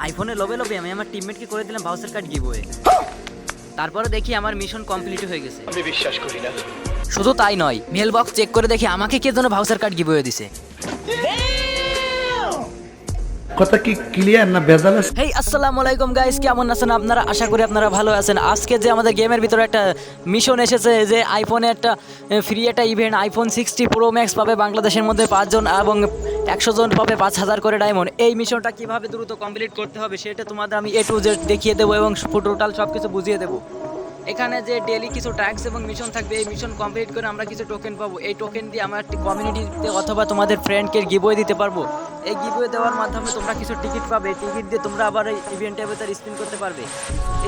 আইফোনে লোভে লোভে আমি আমার টিমমেটকে করে দিলাম ভাউচার কার্ড গিভওয়ে। তারপরে দেখি আমার মিশন কমপ্লিট হয়ে গেছে। আমি বিশ্বাস করি না। শুধু তাই নয়, মেল বক্স চেক করে দেখি আমাকে কে যেন ভাউচার কার্ড গিভওয়ে দিছে। কথা কি ক্লিয়ার না ভেজাল আছে? হেই আসসালামু আলাইকুম গাইস, কেমন আছেন আপনারা? আশা করি আপনারা ভালো আছেন। আজকে যে আমাদের গেমের ভিতরে একটা মিশন এসেছে যে আইফোনে একটা ফ্রি একটা ইভেন্ট, আইফোন 60 প্রো ম্যাক্স পাবে বাংলাদেশের মধ্যে 5 জন এবং 100 জন পাবে 5000 করে ডায়মন্ড। এই মিশনটা কিভাবে দ্রুত কমপ্লিট করতে হবে সেটা তোমাদের আমি A to Z দেখিয়ে দেবো এবং টোটাল সব কিছু বুঝিয়ে দেবো। এখানে যে ডেলি কিছু ট্যাক্স এবং মিশন থাকবে, এই মিশন কমপ্লিট করে আমরা কিছু টোকেন পাবো। এই টোকেন দিয়ে আমরা একটি কমিউনিটিতে অথবা তোমাদের ফ্রেন্ডকে গিভওয়ে দিতে পারবো। এই গিভওয়ে দেওয়ার মাধ্যমে তোমরা কিছু টিকিট পাবে। টিকিট দিয়ে তোমরা আবার এই ইভেন্টের ভেতরে স্পিন করতে পারবে।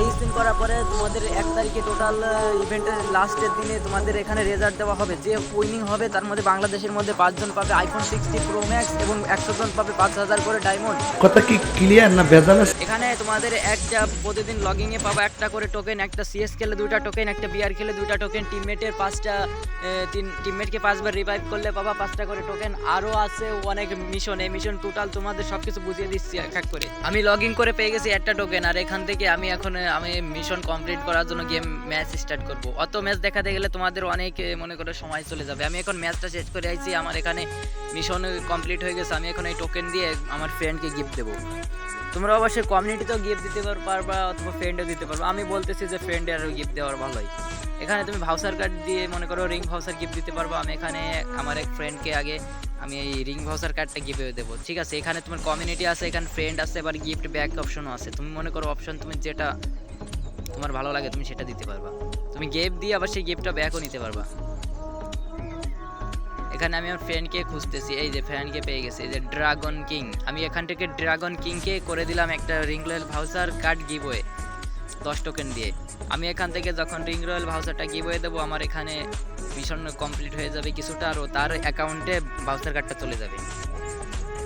এই স্পিন করার পরে তোমাদের 1 তারিখে টোটাল ইভেন্টের লাস্টের দিনে তোমাদের এখানে রেজাল্ট দেওয়া হবে। যে উইনিং হবে তার মধ্যে বাংলাদেশের মধ্যে 5 জন পাবে আইফোন 60 প্রো ম্যাক্স এবং 100 জন পাবে 5000 করে ডায়মন্ড। কথা কি ক্লিয়ার না ভেজাল আছে? এখানে তোমাদের একটা প্রতিদিন লগইনে পাবো একটা করে টোকেন, একটা সিএস খেলে 2টা টোকেন, একটা বিআর খেলে 2টা টোকেন, টিমমেটের 5টা টিমমেটকে 5বার রিভাইভ করলে পাবা 5টা করে টোকেন। আরও আছে অনেক মিশন। এই মিশন টোটাল তোমাদের সব কিছু বুঝিয়ে দিচ্ছি এক এক করে। আমি লগ ইন করে পেয়ে গেছি একটা টোকেন, আর এখান থেকে আমি মিশন কমপ্লিট করার জন্য গেম ম্যাচ স্টার্ট করব। অত ম্যাচ দেখাতে গেলে তোমাদের অনেক মনে করে সময় চলে যাবে। আমি এখন ম্যাচটা শেষ করে আইছি, আমার এখানে মিশন কমপ্লিট হয়ে গেছে। আমি এখন এই টোকেন দিয়ে আমার ফ্রেন্ডকে গিফট দেবো। তোমরা অবশ্যই কমিউনিটিতেও গিফট দিতে পারবা অথবা ফ্রেন্ডও দিতে পারবা। আমি বলতেছি যে ফ্রেন্ডে আরও গিফট দেওয়ার ভালোই। এখানে তুমি ভাউচার কার্ড দিয়ে মনে করো রিং ভাউচার গিফট দিতে পারবো। আমি এখানে আমার এক ফ্রেন্ডকে আগে আমি এই রিং ভাউচার কার্ডটা গিফট দেবো, ঠিক আছে? এখানে তোমার কমিউনিটি আছে, এখানে ফ্রেন্ড আছে, এবার গিফট ব্যাক অপশনও আছে। তুমি মনে করো অপশন তুমি যেটা তোমার ভালো লাগে তুমি সেটা দিতে পারবা। তুমি গিফট দিয়ে আবার সেই গিফটটা ব্যাকও নিতে পারবা। এখানে আমি আমার ফ্রেন্ডকে খুঁজতেছি, এই যে ফ্রেন্ডকে পেয়ে গেছি, এই যে ড্রাগন কিং। আমি এখান থেকে ড্রাগন কিংকে করে দিলাম একটা ring royal voucher card giveaway 10 token দিয়ে। আমি এখান থেকে যখন রিং রয়্যাল ভাউচারটা গিভওয়ে দেবো, আমার এখানে মিশন কমপ্লিট হয়ে যাবে কিছুটা, আর তার অ্যাকাউন্টে ভাউচার কার্ডটা চলে যাবে।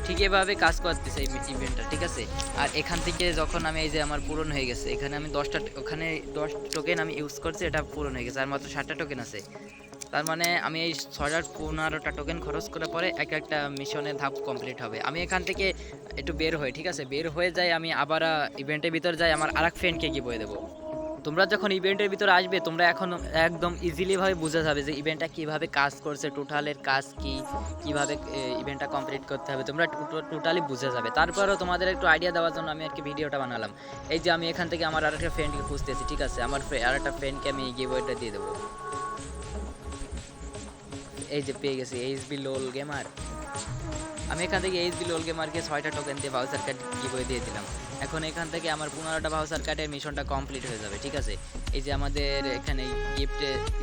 ঠিক এভাবে কাজ করতেছে এই ইভেন্টটা, ঠিক আছে? আর এখান থেকে যখন আমি এই যে আমার পূরণ হয়ে গেছে, এখানে আমি 10টা ওখানে 10 টোকেন আমি ইউজ করছি, এটা পূরণ হয়ে গেছে, আর মাত্র 7টা টোকেন আছে। তার মানে আমি এই 6,15টা টোকেন খরচ করে পরে একটা মিশনের ধাপ কমপ্লিট হবে। আমি এখান থেকে একটু বের হই, ঠিক আছে? বের হয়ে যাই, আমি আবার ইভেন্টের ভিতর যাই, আমার আরেক ফ্রেন্ডকে গিভওয়ে দেবো। তোমরা যখন ইভেন্টের ভিতরে আসবে, তোমরা এখন একদম ইজিলিভাবে বুঝে যাবে যে ইভেন্টটা কীভাবে কাজ করছে, টোটালের কাজ কী, কীভাবে ইভেন্টটা কমপ্লিট করতে হবে, তোমরা টোটালি বুঝে যাবে। তারপরেও তোমাদের একটু আইডিয়া দেওয়ার জন্য আমি আর কি ভিডিওটা বানালাম। এই যে আমি এখান থেকে আমার আরেকটা ফ্রেন্ডকে খুঁজতেছি, ঠিক আছে? আমার আরেকটা ফ্রেন্ডকে আমি গিভওয়েটা দিয়ে দেবো। এই যে পেয়ে গেছি এইচবি লোল গেমার। আমি এখান থেকে এইচবি লোল গেমারকে 6টা টোকেন দিয়ে ভাউচার কার্ড গিভওয়ে দিয়ে দিলাম। এখন এখান থেকে আমার 15টা ভাউচার কার্ডের মিশনটা কমপ্লিট হয়ে যাবে, ঠিক আছে? এই যে আমাদের এখানে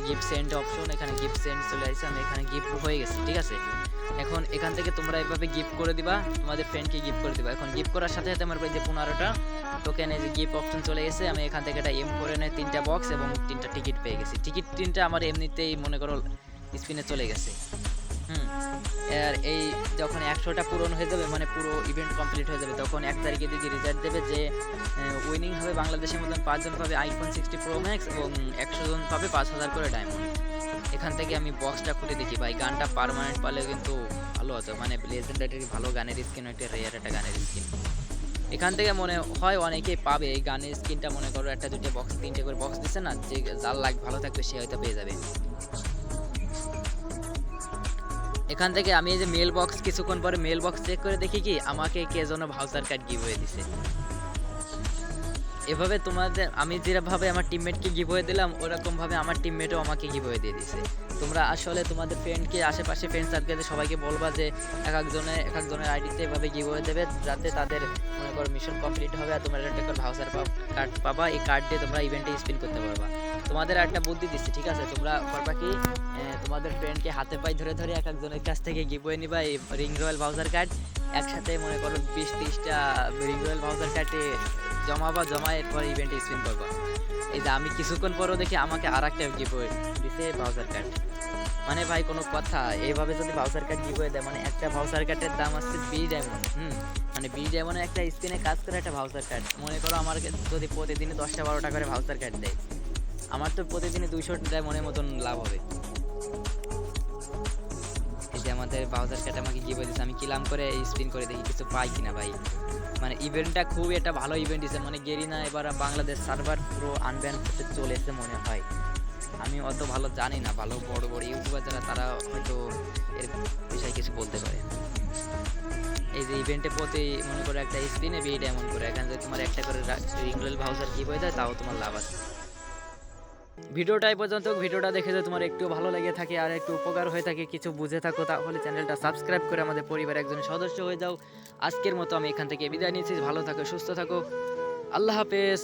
গিফট সেন্ড অপশন, এখানে গিফট সেন্ড চলে আসছে, আমি এখানে গিফট হয়ে গেছে, ঠিক আছে? এখন এখান থেকে তোমরা এইভাবে গিফট করে দিবা, তোমাদের ফ্রেন্ডকে গিফট করে দিবা। এখন গিফট করার সাথে সাথে আমার এই যে 15টা টোকেন এই যে গিফট অপশন চলে গেছে। আমি এখান থেকে একটা এম করে নেয় 3টা বক্স এবং 3টা টিকিট পেয়ে গেছি। টিকিট 3টা আমার এমনিতেই মনে করো স্পিনে চলে গেছে। আর এই যখন 100টা পূরণ হয়ে যাবে, মানে পুরো ইভেন্ট কমপ্লিট হয়ে যাবে, তখন 1 তারিখে দিকে রেজাল্ট দেবে যে উইনিং হবে বাংলাদেশের মতন 5 জন পাবে আইফোন 60 প্রো ম্যাক্স এবং 100 জন পাবে 5000 করে ডায়মন্ড। এখান থেকে আমি বক্সটা খুলে দেখি, ভাই গানটা পার্মানেন্ট পালে কিন্তু ভালো হতো, মানে লেজেন্ডারি ভালো গানের স্কিন, একটা রেয়ার একটা গানের স্কিন। এখান থেকে মনে হয় অনেকেই পাবে এই গানের স্কিনটা। মনে করো একটা 2টা বক্স 3টে করে বক্স দিচ্ছে না, যে যার লাগ ভালো থাকবে সে হয়তো পেয়ে যাবে। এখান থেকে আমি এই যে মেল বক্স, কিছুক্ষণ পরে মেল বক্স চেক করে দেখি কি আমাকে কে যেন ভাউচার কার্ড গিভওয়ে দিছে। এভাবে তোমাদের আমি যেভাবে আমার টিমমেটকে গিভওয়ে দিলাম, ওরকমভাবে আমার টিমমেটও আমাকে গিভওয়ে দিয়ে দিছে। তোমরা আসলে তোমাদের ফ্রেন্ডকে, আশেপাশে ফ্রেন্ড সার্কেলে সবাইকে বলবা যে এক একজনের আইডিতে এভাবে গিভওয়ে দেবে, যাতে তাদের মনে করো মিশন কমপ্লিট হবে আর তোমরা একটা করে ভাউচার কার্ড পাবা। এই কার্ড দিয়ে তোমরা ইভেন্টে স্পিন করতে পারবা। তোমাদের একটা বুদ্ধি দিচ্ছি, ঠিক আছে? তোমরা করবা কি, তোমাদের ফ্রেন্ডকে হাতে পায়ে ধরে ধরে এক একজনের কাছ থেকে গিভওয়ে নিবা এই রিং রয়্যাল ভাউচার কার্ড। একসাথে মনে করো 20-30টা রিং রয়্যাল ভাউচার কার্ডে জমা এরপর ইভেন্টে স্পিন করবা। এই যে আমি কিছুক্ষণ পরও দেখি আমাকে আরেকটা গিভওয়ে দিছে ভাউচার কার্ড। মানে ভাই কোনো কথা, এইভাবে যদি ভাউচার কার্ড গিভওয়ে দেয়, মানে একটা ভাউচার কার্ডের দাম আসছে 20 ডায়মন্ড। মানে 20 ডায়মন্ডে একটা স্পিনে কাজ করে একটা ভাউচার কার্ড। মনে করো আমার যদি প্রতিদিনে 10টা-12টা করে ভাউচার কার্ড দেয়, আমার তো প্রতিদিনে 200 ডায়মন্ডের মতন লাভ হবে। এই যে আমাদের বাউজার ক্যাট আমাকে গিয়ে বলেছে, আমি কিলাম করে স্পিন করে দেখি কিছু পাই কিনা ভাই। মানে ইভেন্টটা খুবই একটা ভালো ইভেন্ট দিছে, মানে গেরিনা এবার বাংলাদেশ সার্ভার পুরো আনব্যান করতে চলেছে মনে হয়। আমি অত ভালো জানি না, ভালো বড় বড় ইউটিউবার যারা তারা হয়তো এর বিষয়ে কিছু বলতে পারে। এই যে ইভেন্টে প্রতি মনে করো একটা স্পিনে 20 ডায়মন্ড করে, এখানে যদি তোমার একটা করে রিংরোল ভাউচার কি হয়ে যায় তাও তোমার লাভ আছে। ভিডিওটা এই পর্যন্ত, ভিডিওটা দেখে যদি তোমার একটু ভালো লেগে থাকে আর একটু উপকার হয়ে থাকে, কিছু বুঝে থাকো, তাহলে চ্যানেলটা সাবস্ক্রাইব করে আমাদের পরিবারের একজন সদস্য হয়ে যাও। আজকের মতো আমি এখান থেকে বিদায় নিচ্ছি। ভালো থাকো, সুস্থ থাকো, আল্লাহ হাফেজ।